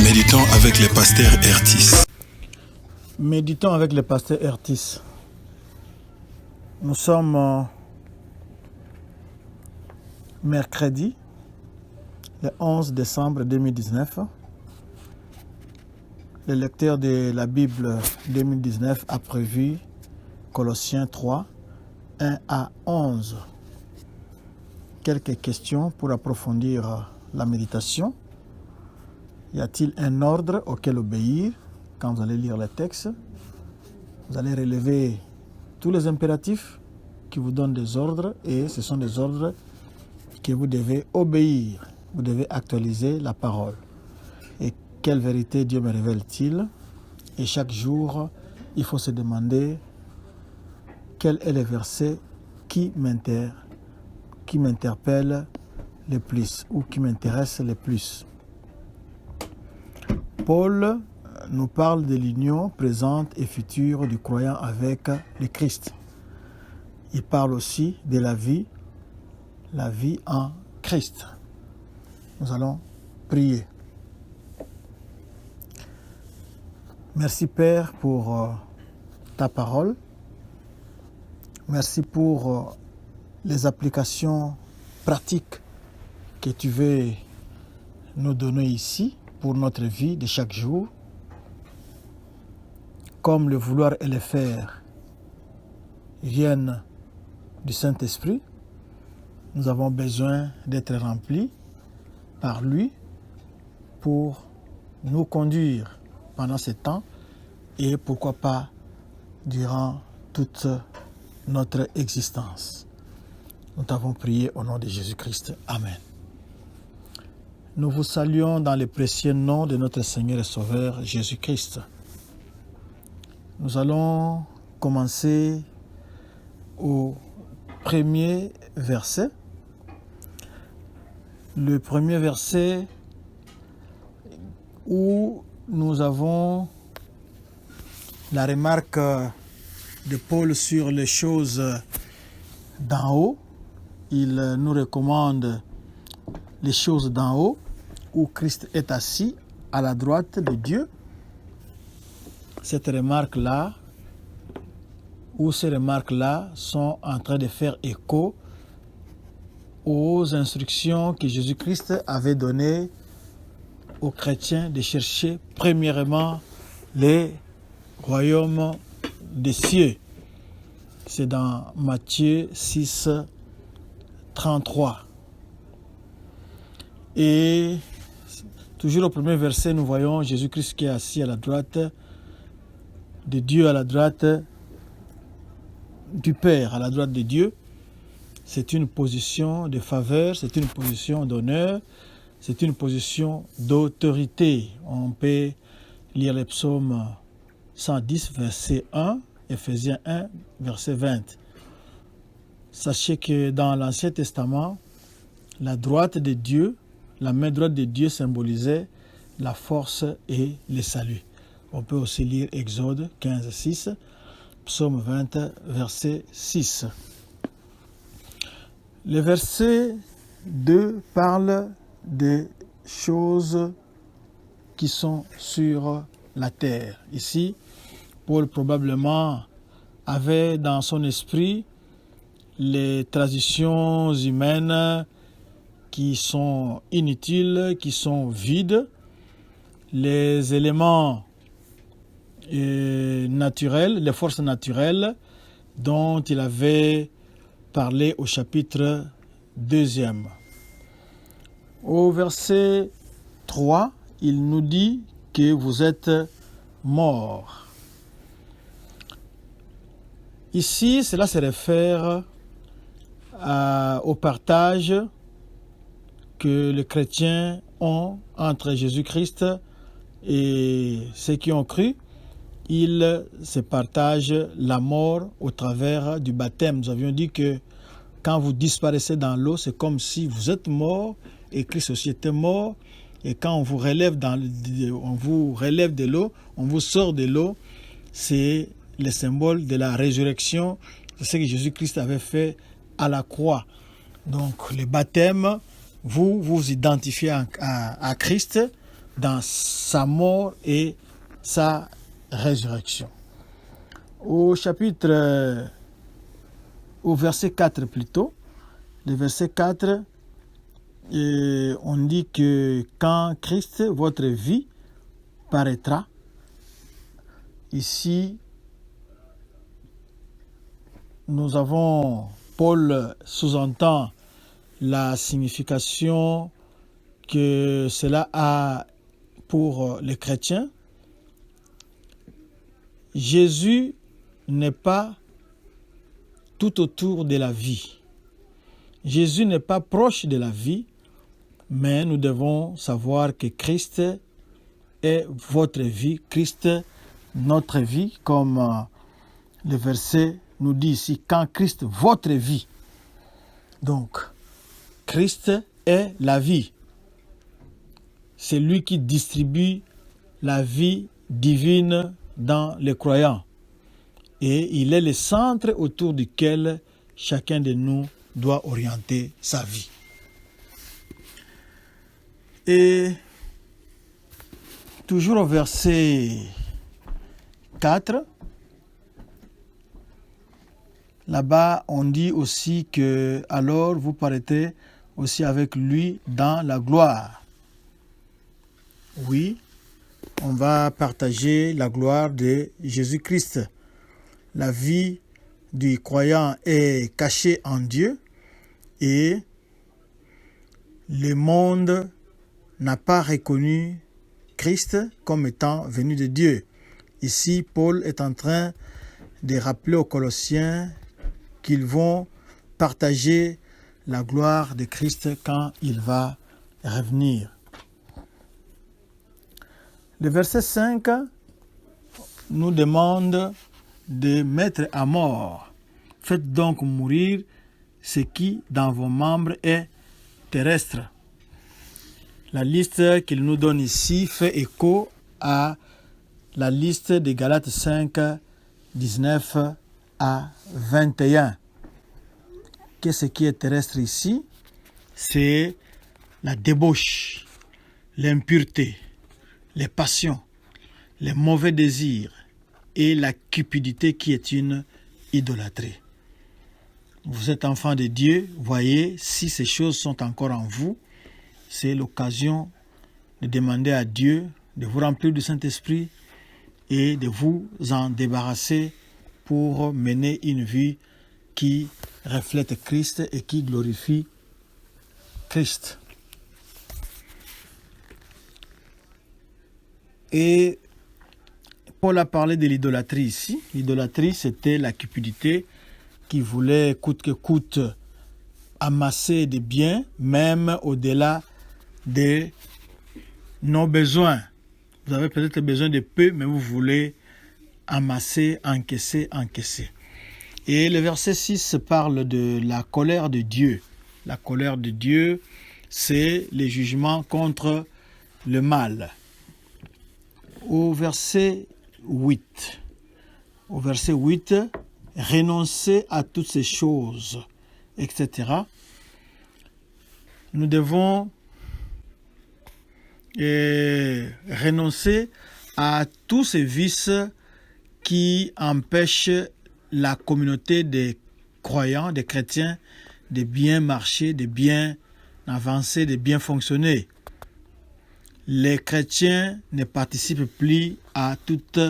Méditons avec le pasteur Ertis. Méditons avec le pasteur Ertis. Nous sommes mercredi, le 11 décembre 2019. Le lecteur de la Bible 2019 a prévu Colossiens 3, 1 à 11. Quelques questions pour approfondir la méditation. Y a-t-il un ordre auquel obéir quand vous allez lire le texte? Vous allez relever tous les impératifs qui vous donnent des ordres et ce sont des ordres que vous devez obéir. Vous devez actualiser la parole. Et quelle vérité Dieu me révèle-t-il? Et chaque jour, il faut se demander quel est le verset qui m'interpelle le plus ou qui m'intéresse le plus. Paul nous parle de l'union présente et future du croyant avec le Christ. Il parle aussi de la vie en Christ. Nous allons prier. Merci Père pour ta parole. Merci pour les applications pratiques que tu veux nous donner ici pour notre vie de chaque jour. Comme le vouloir et le faire viennent du Saint-Esprit, nous avons besoin d'être remplis par lui pour nous conduire pendant ce temps et pourquoi pas durant toute notre existence. Nous t'avons prié au nom de Jésus-Christ. Amen. Nous vous saluons dans le précieux nom de notre Seigneur et Sauveur Jésus-Christ. Nous allons commencer au premier verset. Le premier verset où nous avons la remarque de Paul sur les choses d'en haut. Il nous recommande les choses d'en haut, où Christ est assis à la droite de Dieu. Cette remarque-là, ou ces remarques-là, sont en train de faire écho aux instructions que Jésus-Christ avait données aux chrétiens de chercher premièrement les royaumes des cieux. C'est dans Matthieu 6, 33. Et toujours au premier verset, nous voyons Jésus-Christ qui est assis à la droite de Dieu, à la droite du Père, à la droite de Dieu. C'est une position de faveur, c'est une position d'honneur, c'est une position d'autorité. On peut lire le psaume 110, verset 1, Ephésiens 1, verset 20. Sachez que dans l'Ancien Testament, la droite de Dieu, la main droite de Dieu symbolisait la force et le salut. On peut aussi lire Exode 15, 6, Psaume 20, verset 6. Le verset 2 parle des choses qui sont sur la terre. Ici, Paul probablement avait dans son esprit les traditions humaines qui sont inutiles, qui sont vides, les éléments naturels, les forces naturelles dont il avait parlé au chapitre 2. Au verset 3, il nous dit que vous êtes morts. Ici, cela se réfère au partage que les chrétiens ont entre Jésus-Christ et ceux qui ont cru. Ils se partagent la mort au travers du baptême. Nous avions dit que quand vous disparaissez dans l'eau, c'est comme si vous êtes mort et Christ aussi était mort. Et quand on vous relève de l'eau, on vous sort de l'eau, c'est le symbole de la résurrection. C'est ce que Jésus-Christ avait fait à la croix. Donc le baptême, vous vous identifiez à Christ dans sa mort et sa résurrection. Au verset 4 plutôt, le verset 4, on dit que quand Christ, votre vie, paraîtra, ici, Paul sous-entend la signification que cela a pour les chrétiens. Jésus n'est pas tout autour de la vie. Jésus n'est pas proche de la vie, mais nous devons savoir que Christ est votre vie, Christ notre vie, comme le verset nous dit ici, quand Christ votre vie. Donc, Christ est la vie. C'est lui qui distribue la vie divine dans les croyants. Et il est le centre autour duquel chacun de nous doit orienter sa vie. Et toujours au verset 4, là-bas on dit aussi que alors vous paraîtrez aussi avec lui dans la gloire. Oui, on va partager la gloire de Jésus-Christ. La vie du croyant est cachée en Dieu et le monde n'a pas reconnu Christ comme étant venu de Dieu. Ici, Paul est en train de rappeler aux Colossiens qu'ils vont partager la gloire de Christ quand il va revenir. Le verset 5 nous demande de mettre à mort. Faites donc mourir ce qui dans vos membres est terrestre. La liste qu'il nous donne ici fait écho à la liste de Galates 5, 19 à 21. Qu'est-ce qui est terrestre ici? C'est la débauche, l'impureté, les passions, les mauvais désirs et la cupidité qui est une idolâtrie. Vous êtes enfant de Dieu, voyez, si ces choses sont encore en vous, c'est l'occasion de demander à Dieu de vous remplir du Saint-Esprit et de vous en débarrasser pour mener une vie qui reflète Christ et qui glorifie Christ. Et Paul a parlé de l'idolâtrie ici. L'idolâtrie, c'était la cupidité qui voulait coûte que coûte amasser des biens, même au-delà de nos besoins. Vous avez peut-être besoin de peu, mais vous voulez amasser, encaisser. Et le verset 6 parle de la colère de Dieu. La colère de Dieu, c'est le jugement contre le mal. Au verset 8, renoncer à toutes ces choses, etc. Nous devons renoncer à tous ces vices qui empêchent la communauté des croyants, des chrétiens, de bien marcher, de bien avancer, de bien fonctionner. Les chrétiens ne participent plus à toutes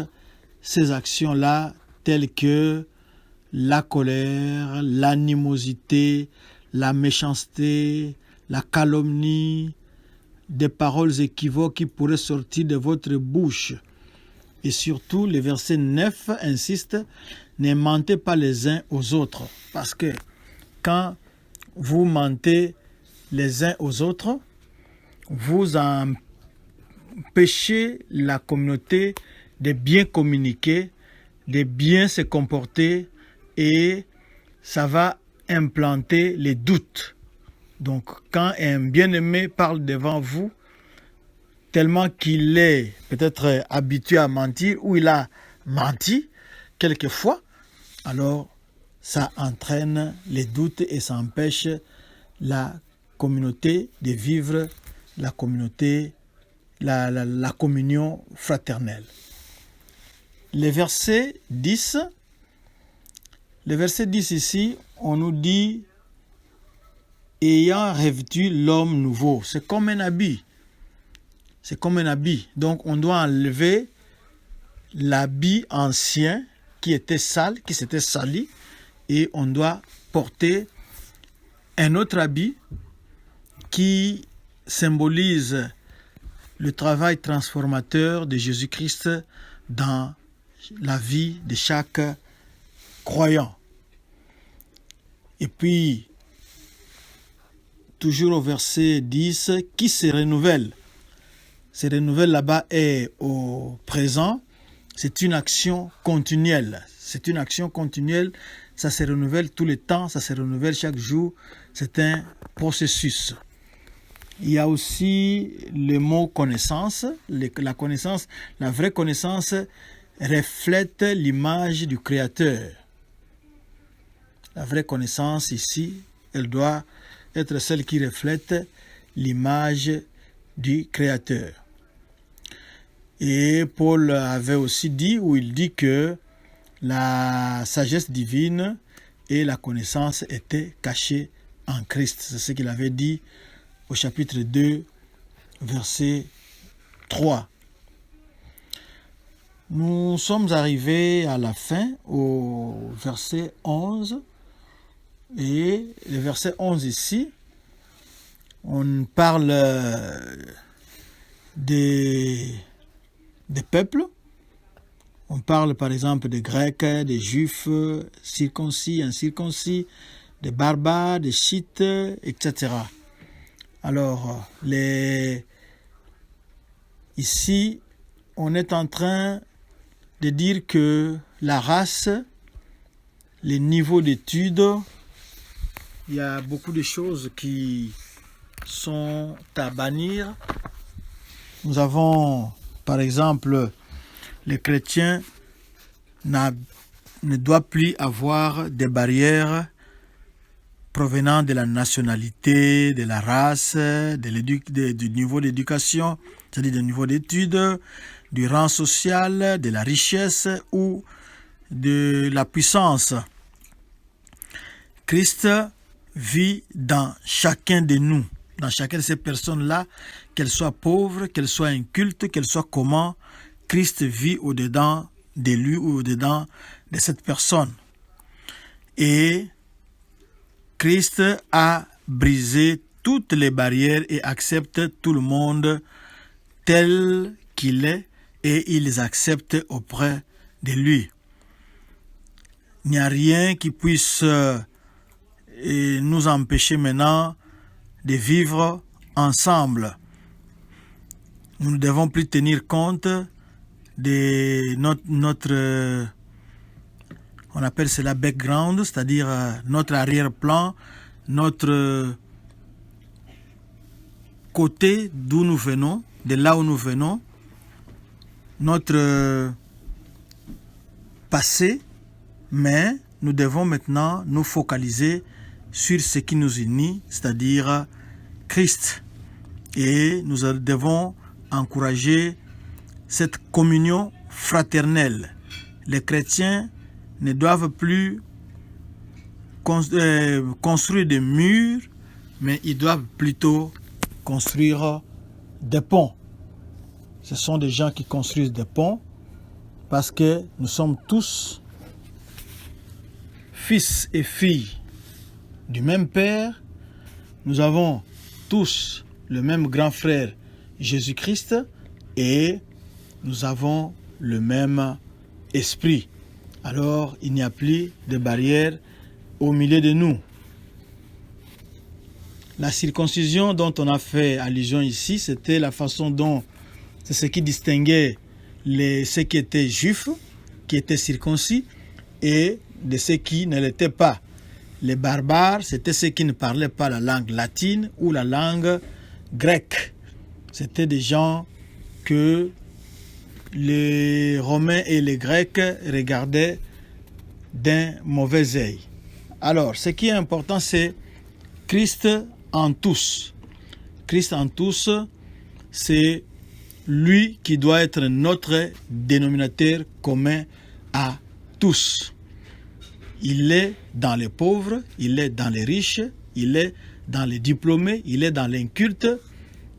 ces actions-là, telles que la colère, l'animosité, la méchanceté, la calomnie, des paroles équivoques qui pourraient sortir de votre bouche. Et surtout, le verset 9 insiste, ne mentez pas les uns aux autres. Parce que quand vous mentez les uns aux autres, vous empêchez la communauté de bien communiquer, de bien se comporter et ça va implanter les doutes. Donc, quand un bien-aimé parle devant vous, tellement qu'il est peut-être habitué à mentir ou il a menti quelquefois, alors ça entraîne les doutes et ça empêche la communauté de vivre la communauté, la communion fraternelle. Le verset 10 ici, on nous dit ayant revêtu l'homme nouveau. C'est comme un habit. C'est comme un habit. Donc on doit enlever l'habit ancien qui était sale, qui s'était sali, et on doit porter un autre habit qui symbolise le travail transformateur de Jésus-Christ dans la vie de chaque croyant. Et puis, toujours au verset 10, qui se renouvelle. Se renouvelle là-bas est au présent. C'est une action continuelle. C'est une action continuelle. Ça se renouvelle tout le temps. Ça se renouvelle chaque jour. C'est un processus. Il y a aussi le mot connaissance. La connaissance, la vraie connaissance reflète l'image du Créateur. La vraie connaissance ici, elle doit être celle qui reflète l'image du Créateur. Et Paul avait aussi dit, où il dit que la sagesse divine et la connaissance étaient cachées en Christ. C'est ce qu'il avait dit au chapitre 2, verset 3. Nous sommes arrivés à la fin, au verset 11. Et le verset 11 ici, on parle des peuples. On parle par exemple des Grecs, des Juifs, circoncis, incirconcis, des barbares, des Scythes, etc. Alors, ici, on est en train de dire que la race, les niveaux d'études, il y a beaucoup de choses qui sont à bannir. Nous avons, par exemple, les chrétiens ne doivent plus avoir des barrières provenant de la nationalité, de la race, du niveau d'éducation, c'est-à-dire du niveau d'études, du rang social, de la richesse ou de la puissance. Christ vit dans chacun de nous, dans chacune de ces personnes-là, qu'elles soient pauvres, qu'elles soient incultes, qu'elles soient comment, Christ vit au-dedans de lui ou au-dedans de cette personne. Et Christ a brisé toutes les barrières et accepte tout le monde tel qu'il est et il les accepte auprès de lui. Il n'y a rien qui puisse nous empêcher maintenant de vivre ensemble. Nous ne devons plus tenir compte de notre on appelle cela background, c'est-à-dire notre arrière-plan, notre côté d'où nous venons, de là où nous venons, notre passé, mais nous devons maintenant nous focaliser sur ce qui nous unit, c'est-à-dire Christ. Et nous devons encourager cette communion fraternelle. Les chrétiens ne doivent plus construire des murs, mais ils doivent plutôt construire des ponts. Ce sont des gens qui construisent des ponts parce que nous sommes tous fils et filles du même Père. Nous avons tous le même grand frère Jésus-Christ et nous avons le même esprit. Alors, il n'y a plus de barrière au milieu de nous. La circoncision dont on a fait allusion ici, c'était la façon dont, c'est ce qui distinguait ceux qui étaient juifs, qui étaient circoncis, et de ceux qui ne l'étaient pas. Les barbares, c'était ceux qui ne parlaient pas la langue latine ou la langue grecque. C'était des gens que les Romains et les Grecs regardaient d'un mauvais œil. Alors, ce qui est important, c'est Christ en tous. Christ en tous, c'est lui qui doit être notre dénominateur commun à tous. Il est dans les pauvres, il est dans les riches, il est dans les diplômés, il est dans l'inculte,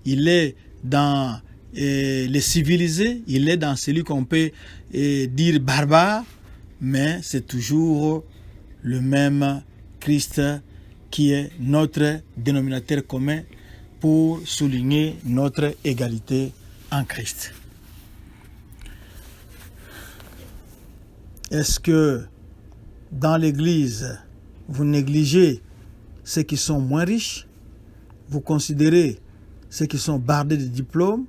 il est dans les civilisés, il est dans celui qu'on peut dire barbare, mais c'est toujours le même Christ qui est notre dénominateur commun pour souligner notre égalité en Christ. Est-ce que dans l'Église, vous négligez ceux qui sont moins riches? Vous considérez ceux qui sont bardés de diplômes?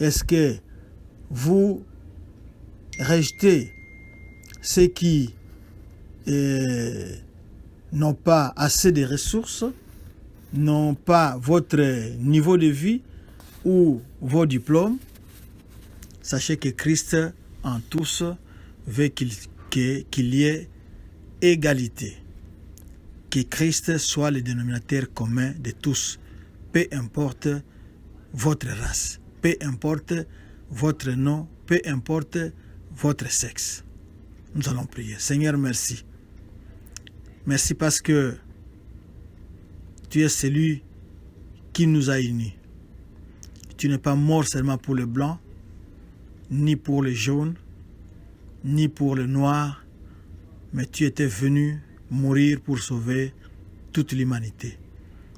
Est-ce que vous rejetez ceux qui n'ont pas assez de ressources, n'ont pas votre niveau de vie ou vos diplômes? Sachez que Christ en tous veut qu'il y ait égalité, que Christ soit le dénominateur commun de tous, peu importe votre race, peu importe votre nom, peu importe votre sexe. Nous allons prier. Seigneur, merci. Merci parce que tu es celui qui nous a unis. Tu n'es pas mort seulement pour les blancs, ni pour les jaunes, ni pour les noirs, mais tu étais venu mourir pour sauver toute l'humanité.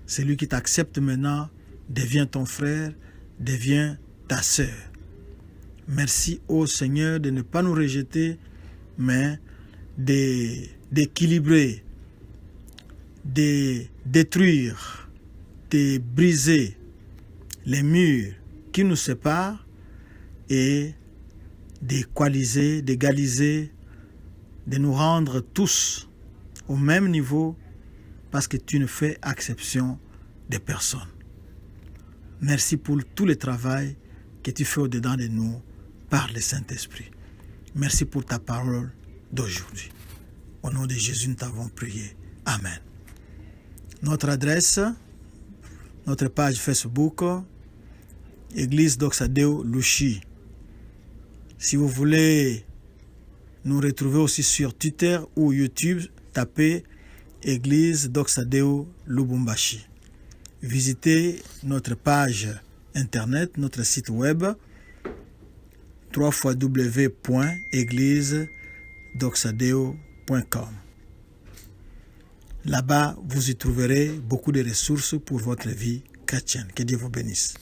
Celui qui t'accepte maintenant devient ton frère, devient ta sœur. Merci, ô Seigneur, de ne pas nous rejeter, mais d'équilibrer, de détruire, de briser les murs qui nous séparent et d'équaliser, d'égaliser, de nous rendre tous au même niveau parce que tu ne fais exception de personne. Merci pour tout le travail que tu fais au-dedans de nous par le Saint-Esprit. Merci pour ta parole d'aujourd'hui. Au nom de Jésus, nous t'avons prié. Amen. Notre adresse, notre page Facebook, Église Doxa-Deo Lushi. Si vous voulez nous retrouver aussi sur Twitter ou YouTube, tapez Église Doxa-Deo Lubumbashi. Visitez notre page internet, notre site web www.églisedoxadeo.com. Là-bas, vous y trouverez beaucoup de ressources pour votre vie chrétienne. Que Dieu vous bénisse.